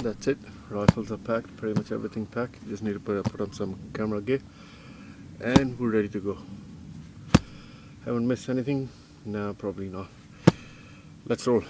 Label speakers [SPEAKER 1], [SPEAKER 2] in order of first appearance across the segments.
[SPEAKER 1] that's it. Rifles are packed, pretty much everything packed. Just need to put on some camera gear and we're ready to go. Haven't missed anything? No, probably not. Let's roll.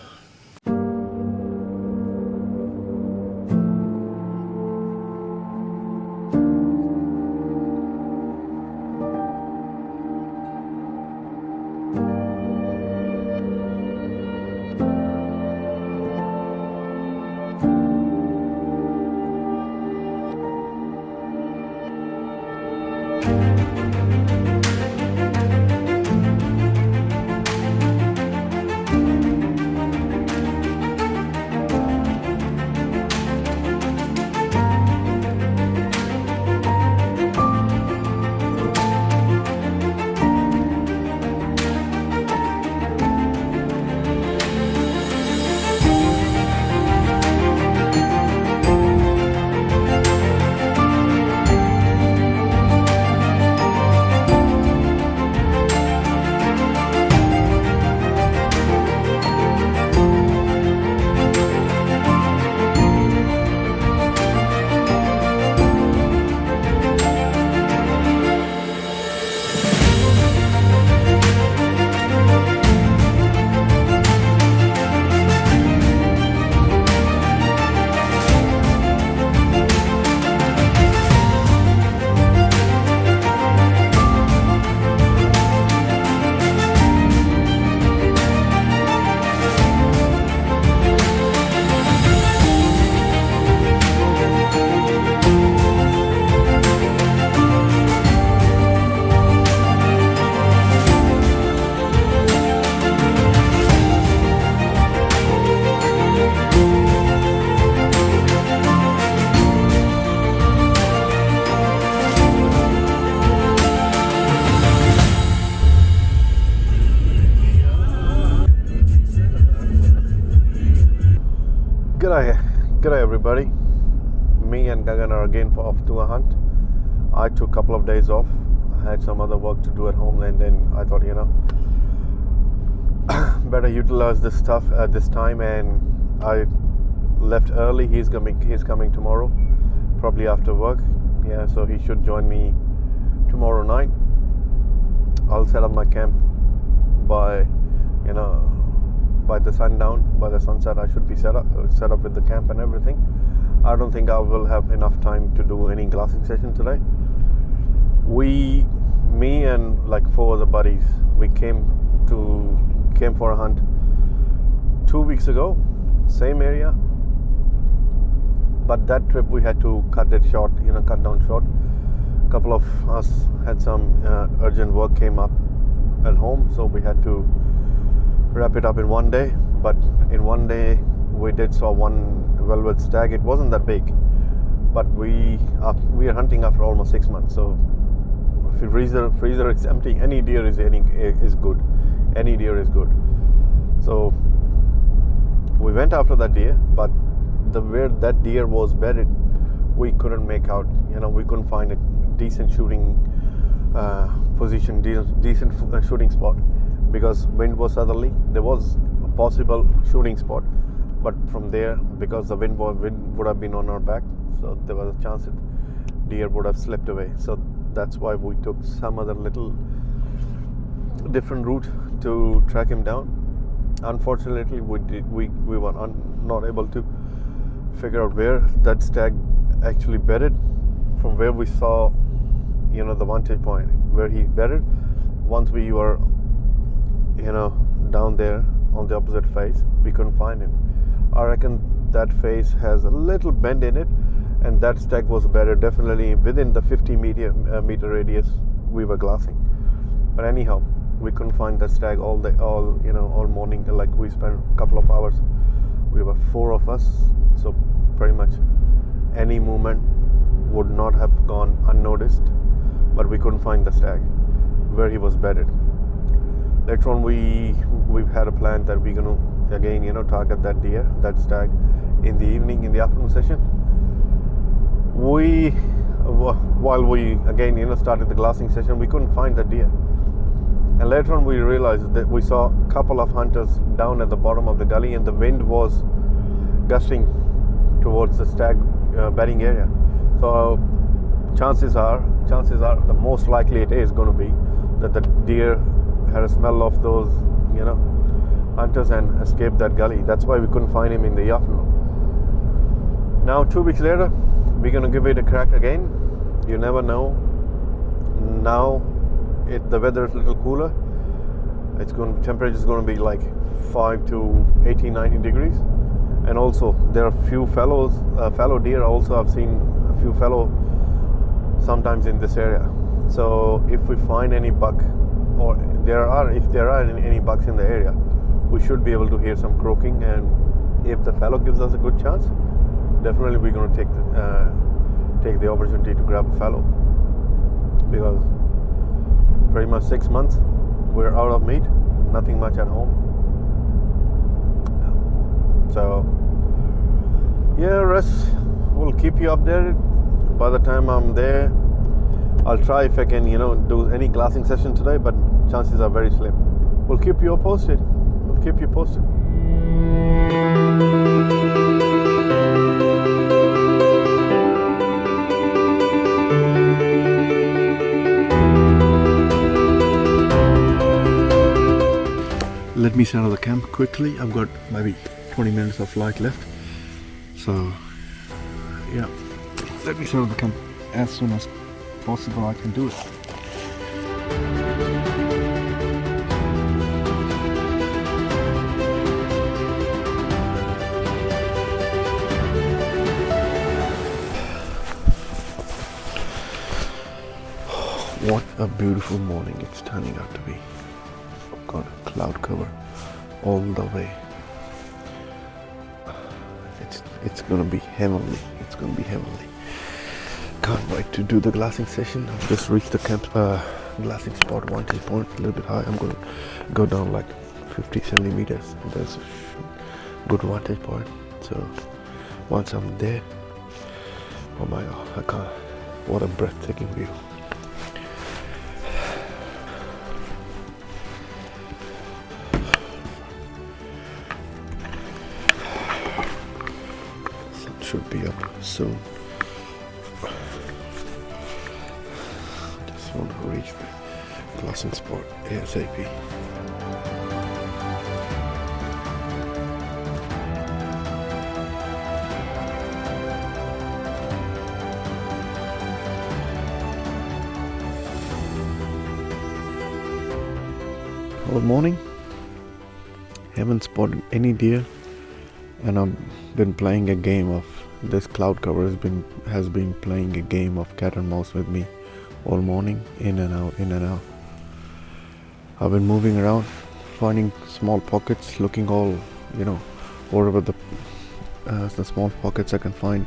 [SPEAKER 1] G'day everybody. Me and Gagan are again off to a hunt. I took a couple of days off. I had some other work to do at home, and then I thought, better utilize this stuff at this time, and I left early. He's coming tomorrow, probably after work. Yeah, so he should join me tomorrow night. I'll set up my camp by the sundown, by the sunset. I should be set up with the camp and everything. I don't think I will have enough time to do any glassing session today. Me and like 4 other buddies, we came for a hunt 2 weeks ago, same area, but that trip we had to cut down short. A couple of us had some urgent work came up at home, so we had to wrap it up in one day. But in one day we did saw one velvet stag. It wasn't that big, but we are hunting after almost 6 months, so if the freezer is empty, any deer is good. Any deer is good. So we went after that deer, but where that deer was bedded, we couldn't make out. We couldn't find a decent shooting position, decent shooting spot, because wind was southerly. There was a possible shooting spot, but from there, because the wind would have been on our back, so there was a chance that deer would have slipped away. So that's why we took some other little different route to track him down. Unfortunately, we were not able to figure out where that stag actually bedded. From where we saw, the vantage point where he bedded, once we were down there on the opposite face, we couldn't find him. I reckon that face has a little bend in it, and that stag was bedded definitely within the 50 meter radius we were glassing. But anyhow, we couldn't find that stag all morning. Like, we spent a couple of hours. We were 4 of us, so pretty much any movement would not have gone unnoticed, but we couldn't find the stag where he was bedded. Later on, we've had a plan that we're going to again target that stag in the evening, in the afternoon session. While we again started the glassing session, we couldn't find the deer, and later on we realized that we saw a couple of hunters down at the bottom of the gully, and the wind was gusting towards the stag bedding area. So chances are the most likely it is going to be that the deer had a smell of those, hunters and escaped that gully. That's why we couldn't find him in the afternoon. Now 2 weeks later, we're going to give it a crack again. You never know. Now the weather is a little cooler. Temperature is going to be like 5 to 18, 19 degrees. And also there are few fallow deer. Also I've seen a few fallow sometimes in this area. So if we find any buck, or if there are any bucks in the area, we should be able to hear some croaking. And if the fallow gives us a good chance, definitely we're going to take the opportunity to grab a fallow, because pretty much 6 months we're out of meat, nothing much at home. So yeah, rest, we'll keep you updated. By the time I'm there, I'll try if I can do any glassing session today, but chances are very slim. We'll keep you posted. Let me set up the camp quickly. I've got maybe 20 minutes of flight left. So yeah, let me set up the camp as soon as possible. I can do it. What a beautiful morning it's turning out to be. I've got a cloud cover all the way. It's gonna be heavenly. Can't wait to do the glassing session. I've just reached the camp glassing spot, vantage point, a little bit high. I'm gonna go down like 50-70 meters. There's a good vantage point. So once I'm there, oh my god, I can't. What a breathtaking view. Should be up soon. Just want to reach the glassing spot ASAP. All morning, haven't spotted any deer, and I've been playing a game of this cloud cover has been playing a game of cat and mouse with me all morning, in and out. I've been moving around, finding small pockets, looking all wherever the small pockets I can find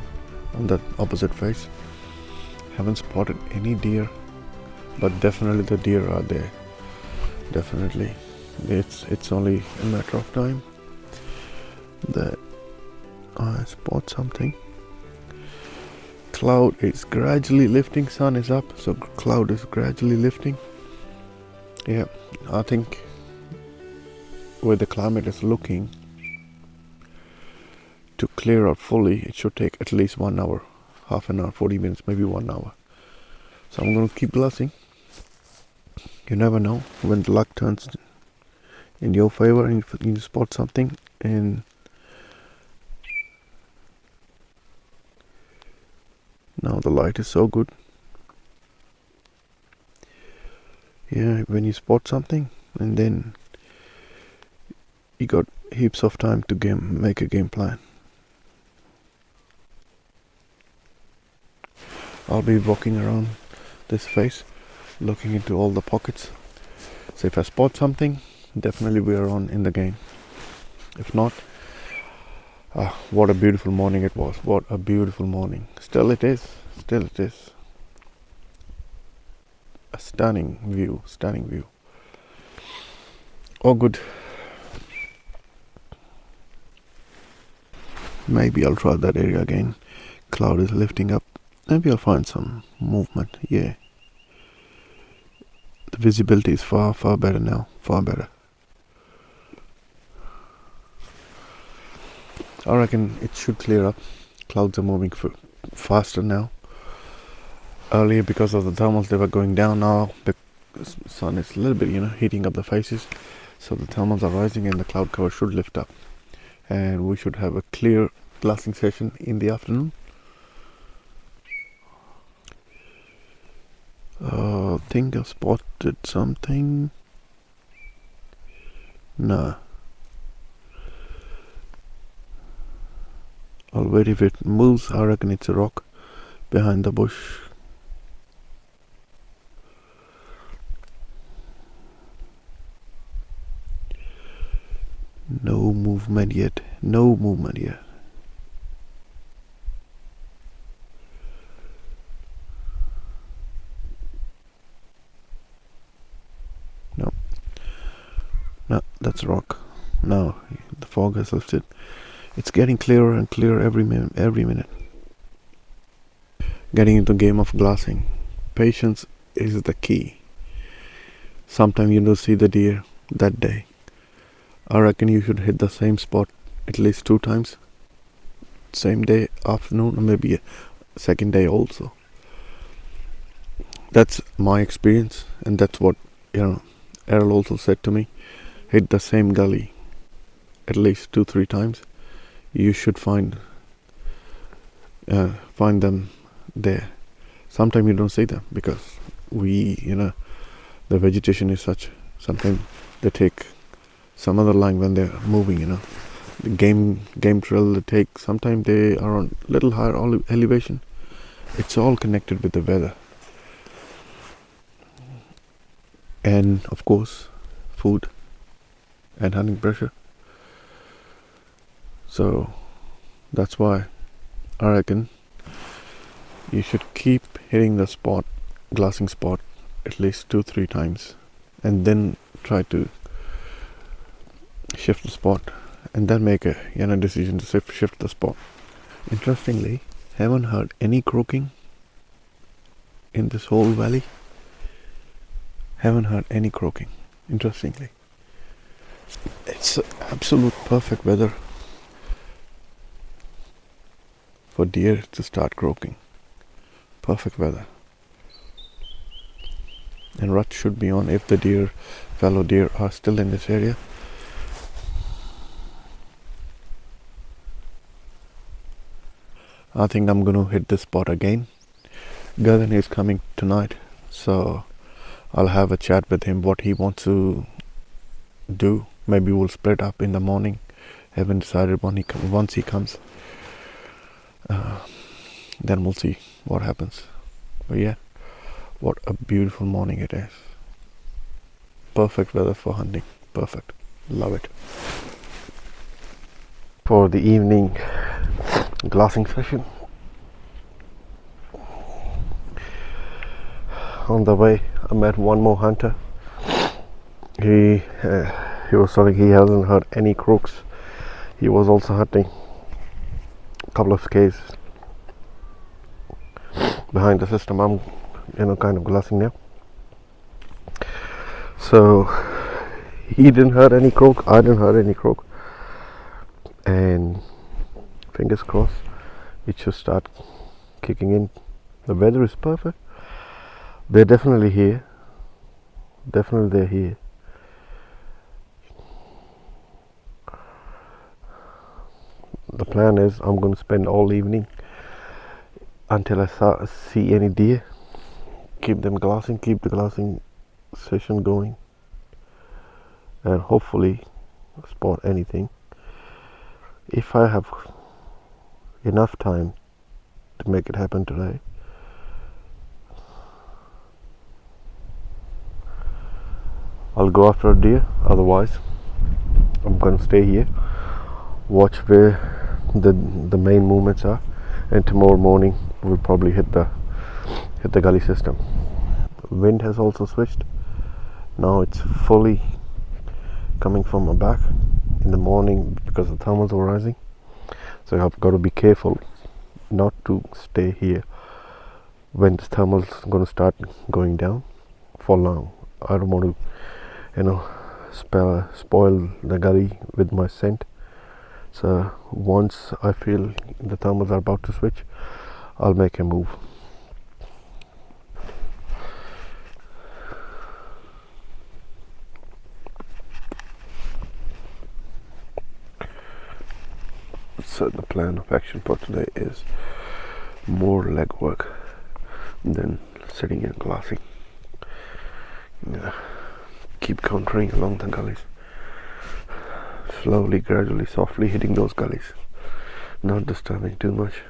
[SPEAKER 1] on the opposite face. Haven't spotted any deer, but definitely the deer are there. Definitely, it's only a matter of time that I spot something. Cloud is gradually lifting, sun is up, so cloud is gradually lifting. Yeah, I think where the climate is looking to clear out fully, it should take at least 1 hour, half an hour, 40 minutes, maybe 1 hour. So I'm going to keep glassing. You never know when the luck turns in your favor and you spot something. And now the light is so good. Yeah, when you spot something and then you got heaps of time to make a game plan. I'll be walking around this face, looking into all the pockets. So if I spot something, definitely we are on in the game. If not, what a beautiful morning it was. What a beautiful morning. Still it is. A stunning view. Oh good. Maybe I'll try that area again. Cloud is lifting up. Maybe I'll find some movement. Yeah. The visibility is far better now. Far better. I reckon it should clear up. clouds are moving faster now. Earlier, because of the thermals, they were going down. Now the sun is a little bit, heating up the faces, so the thermals are rising and the cloud cover should lift up, and we should have a clear glassing session in the afternoon. I think I've spotted something. No. I'll wait. If it moves, I reckon it's a rock behind the bush. No movement yet. No movement yet. No, that's a rock. Now the fog has lifted. It's getting clearer and clearer every minute. Getting into the game of glassing. Patience is the key. Sometimes you don't see the deer that day. I reckon you should hit the same spot at least 2 times. Same day, afternoon, or maybe a second day also. That's my experience, and that's what Errol also said to me. Hit the same gully at least 2-3 times. You should find them there. Sometimes you don't see them because the vegetation is such. Sometimes they take some other line when they're moving. The game trail they take. Sometimes they are on little higher elevation. It's all connected with the weather, and of course, food and hunting pressure. So that's why I reckon you should keep hitting the glassing spot at least 2-3 times, and then try to shift the spot, and then make a decision to shift the spot. Interestingly, haven't heard any croaking in this whole valley. Haven't heard any croaking. Interestingly, it's absolute perfect weather for deer to start croaking. Perfect weather. And rut should be on if the fallow deer are still in this area. I think I'm going to hit this spot again. Gagan is coming tonight, so I'll have a chat with him what he wants to do. Maybe we'll split up in the morning. Haven't decided once he comes. Then we'll see what happens. But yeah, what a beautiful morning it is. Perfect weather for hunting. Perfect. Love it. For the evening glassing session. On the way, I met one more hunter. He was saying he hasn't heard any crooks. He was also hunting a couple of Ks behind the system. I'm kind of glassing now. So he didn't heard any croak. I didn't heard any croak. And fingers crossed, it should start kicking in. The weather is perfect. They're definitely here. Definitely they're here. The plan is I'm going to spend all evening until I see any deer. Keep them glassing, keep the glassing session going, and hopefully spot anything. If I have enough time to make it happen today, I'll go after a deer. Otherwise, I'm going to stay here, watch where the main movements are, and tomorrow morning we'll probably hit the gully system. Wind has also switched. Now it's fully coming from my back. In the morning, because the thermals were rising, so I've got to be careful not to stay here when the thermals going to start going down for long. I don't want to spoil the gully with my scent, So once I feel the thermals are about to switch, I'll make a move. So the plan of action for today is more leg work than sitting and glassing. Yeah. Keep countering along the gullies, slowly, gradually, softly hitting those gullies, not disturbing too much.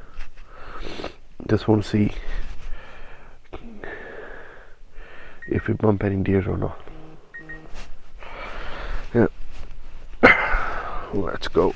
[SPEAKER 1] Just want to see if we bump any deer or not. Yeah. Let's go.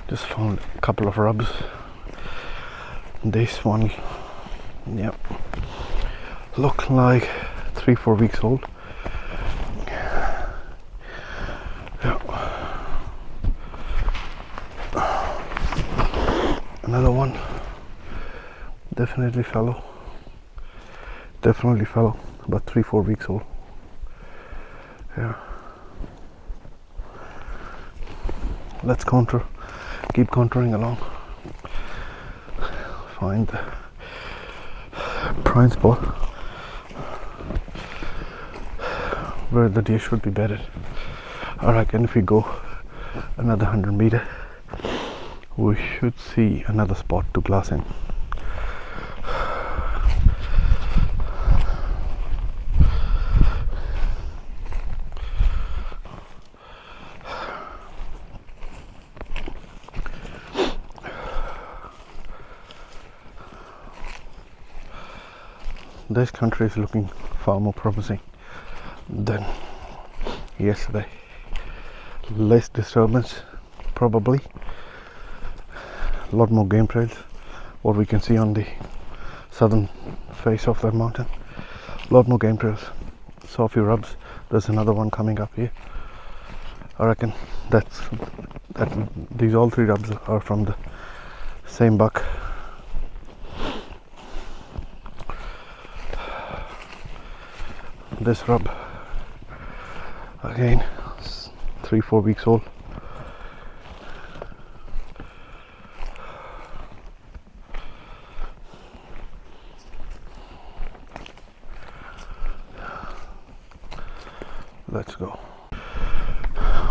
[SPEAKER 1] Just found a couple of rubs. This one, yep, look like 3-4 weeks old. Yep. Another one, definitely fallow, about 3-4 weeks old. Yeah. Let's counter. Keep contouring along. Find the prime spot where the deer should be bedded. I reckon if we go another 100 meter, we should see another spot to glass in. This country is looking far more promising than yesterday. Less disturbance, probably. A lot more game trails. What we can see on the southern face of that mountain. A lot more game trails. Saw a few rubs. There's another one coming up here. I reckon these all 3 rubs are from the same buck. This rub again, 3-4 weeks old. Let's go.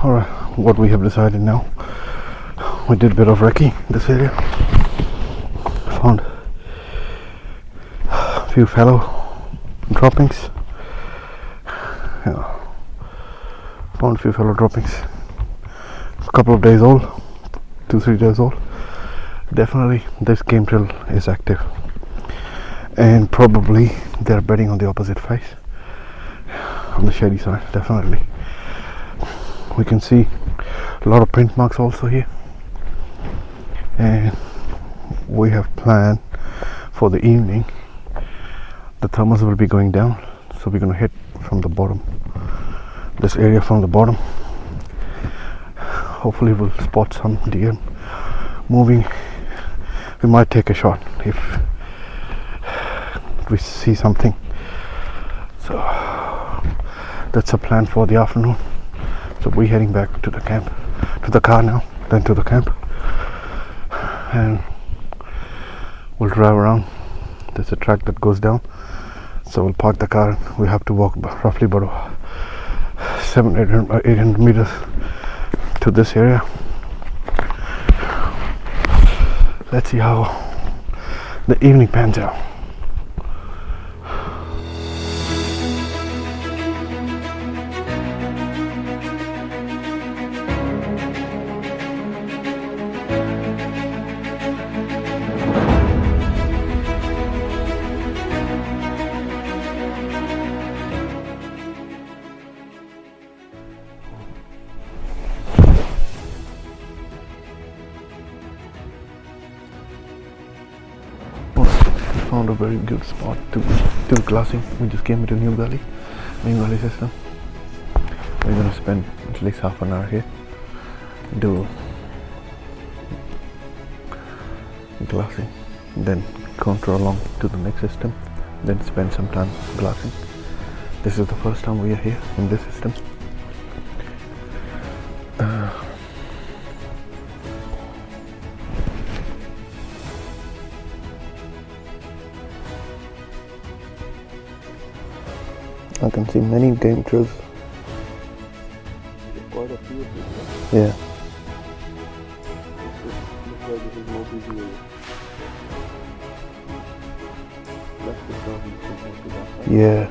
[SPEAKER 1] Alright, what we have decided now, we did a bit of recce in this area, found a few fallow droppings. Yeah. Found a few fallow droppings. It's a couple of days old, 2-3 days old. Definitely this game trail is active, and probably they're bedding on the opposite face, on the shady side. Definitely we can see a lot of print marks also here, and we have planned for the evening the thermals will be going down, so we're going to hit from the bottom, this area from the bottom. Hopefully we'll spot some deer moving. We might take a shot if we see something. So that's a plan for the afternoon. So we're heading back to the camp, to the car now, then to the camp, and we'll drive around. There's a track that goes down, so we'll park the car. We have to walk roughly about 700-800 meters to this area. Let's see how the evening pans out. found a very good spot to do glassing. We just came into new valley system. We're gonna spend at least half an hour here, do glassing, then contour along to the next system, then spend some time glassing. This is the first time we are here in this system. I can see many game trees.
[SPEAKER 2] Quite a few of them,
[SPEAKER 1] Yeah.
[SPEAKER 2] looks like this is more busy area. That's the problem to that side.
[SPEAKER 1] Yeah.
[SPEAKER 2] A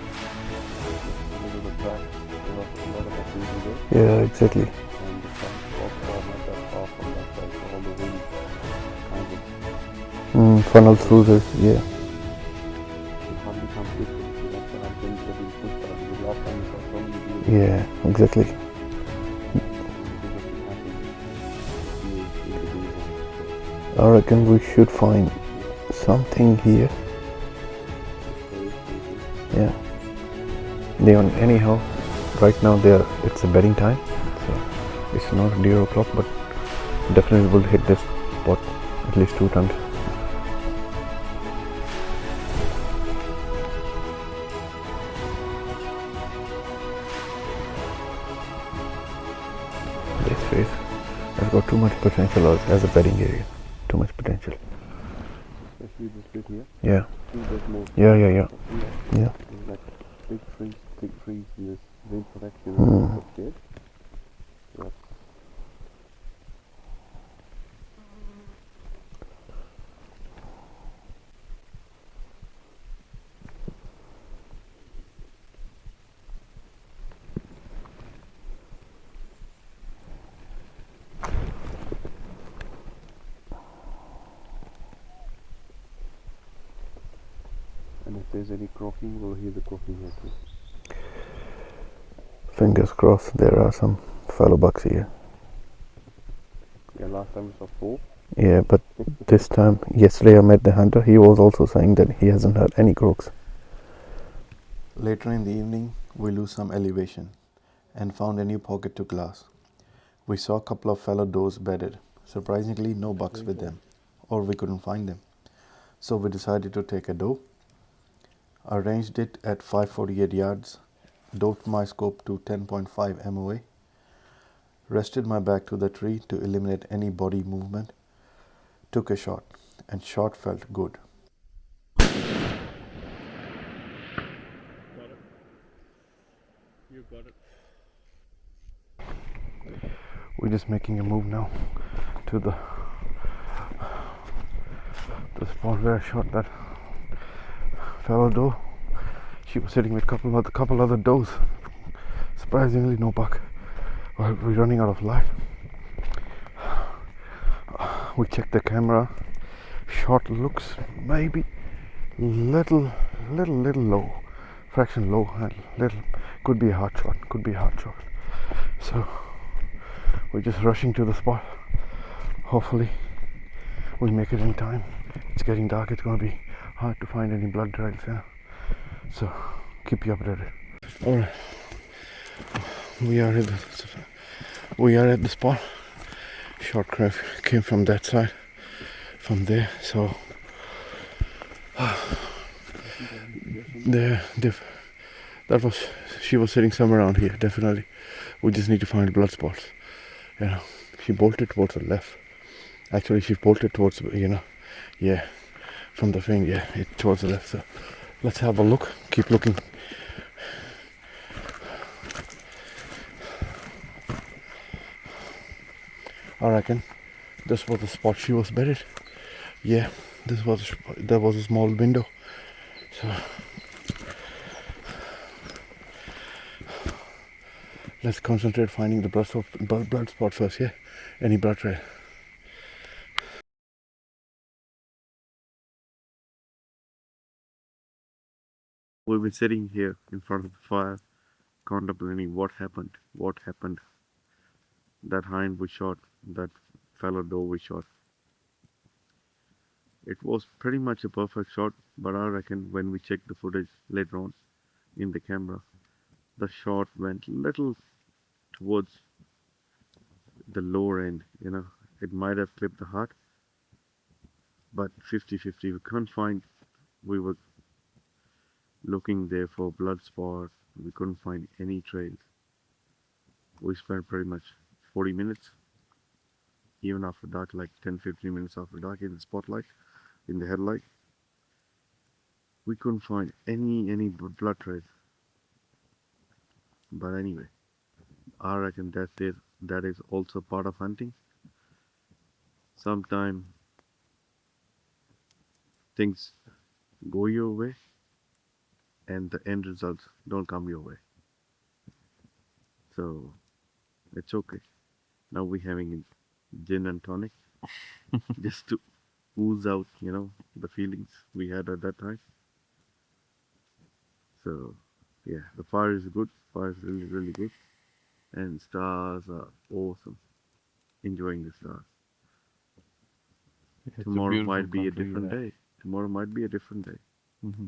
[SPEAKER 2] little bit back, a lot of activity there.
[SPEAKER 1] Yeah, exactly.
[SPEAKER 2] And the sun also not that far from that side, so all the wind kind of
[SPEAKER 1] Funnel through this, yeah.
[SPEAKER 2] hardly comes with it. So that's why things are being pushed out. The last time we saw so many views.
[SPEAKER 1] Yeah, exactly. I reckon we should find something here. Yeah. Anyhow, right now it's a bedding time, so it's not deer o'clock, but definitely will hit this spot at least 2 times. This face has got too much potential as a bedding area. Too much potential.
[SPEAKER 2] Especially this bit here.
[SPEAKER 1] Yeah.
[SPEAKER 2] See, there's more.
[SPEAKER 1] Yeah.
[SPEAKER 2] Here.
[SPEAKER 1] Yeah.
[SPEAKER 2] There's like big trees in this wind protection.
[SPEAKER 1] Mm.
[SPEAKER 2] Good. Yep. And if there's any croaking, we'll hear the croaking here too.
[SPEAKER 1] Fingers crossed there are some fallow bucks here.
[SPEAKER 2] Yeah, last time we saw 4.
[SPEAKER 1] Yeah, but this time, yesterday I met the hunter. He was also saying that he hasn't heard any croaks. Later in the evening, we lose some elevation and found a new pocket to glass. We saw a couple of fallow does bedded. Surprisingly, no bucks with them, or we couldn't find them. So we decided to take a doe. I ranged it at 548 yards, doped my scope to 10.5 MOA, rested my back to the tree to eliminate any body movement, took a shot, and shot felt good.
[SPEAKER 2] Got it. You got it.
[SPEAKER 1] We're just making a move now to the spot where I shot that fallow doe. She was sitting with a couple other does. Surprisingly, no buck. Well, we're running out of light. We checked the camera. Shot looks maybe little low, fraction low, and little could be a hard shot. So we're just rushing to the spot. Hopefully we make it in time. It's getting dark. It's going to be hard to find any blood trails. Yeah. So keep you updated. All right, we are at the spot. Short craft came from that side, from there. So she was sitting somewhere around here. Definitely, we just need to find blood spots. You know, she bolted towards the left. Actually, she bolted towards from the thing, towards the left. So let's have a look. Keep looking. I reckon this was the spot she was bedded. Yeah, there was a small window. So let's concentrate finding the blood spot first. Yeah, any blood trail.
[SPEAKER 2] We've been sitting here in front of the fire, contemplating what happened. That hind we shot, that fallow doe we shot.
[SPEAKER 1] It was pretty much a perfect shot, but I reckon when we checked the footage later on in the camera, the shot went little towards the lower end, you know. It might have clipped the heart, but 50-50. We couldn't find, we were looking there for blood spots. We couldn't find any trails. We spent pretty much 40 minutes, even after dark, like 10-15 minutes after dark in the spotlight, in the headlight. We couldn't find any blood trace. But anyway, I reckon that's it. That is also part of hunting. Sometimes things go your way and the end results don't come your way. So it's okay. Now we're having a gin and tonic just to ooze out, you know, the feelings we had at that time. So yeah, the fire is good. Fire is really, really good. And stars are awesome. Enjoying the stars.
[SPEAKER 2] It's a
[SPEAKER 1] Tomorrow
[SPEAKER 2] beautiful
[SPEAKER 1] might be a
[SPEAKER 2] country,
[SPEAKER 1] different
[SPEAKER 2] yeah.
[SPEAKER 1] day. Tomorrow might be a different day.
[SPEAKER 2] Mm-hmm.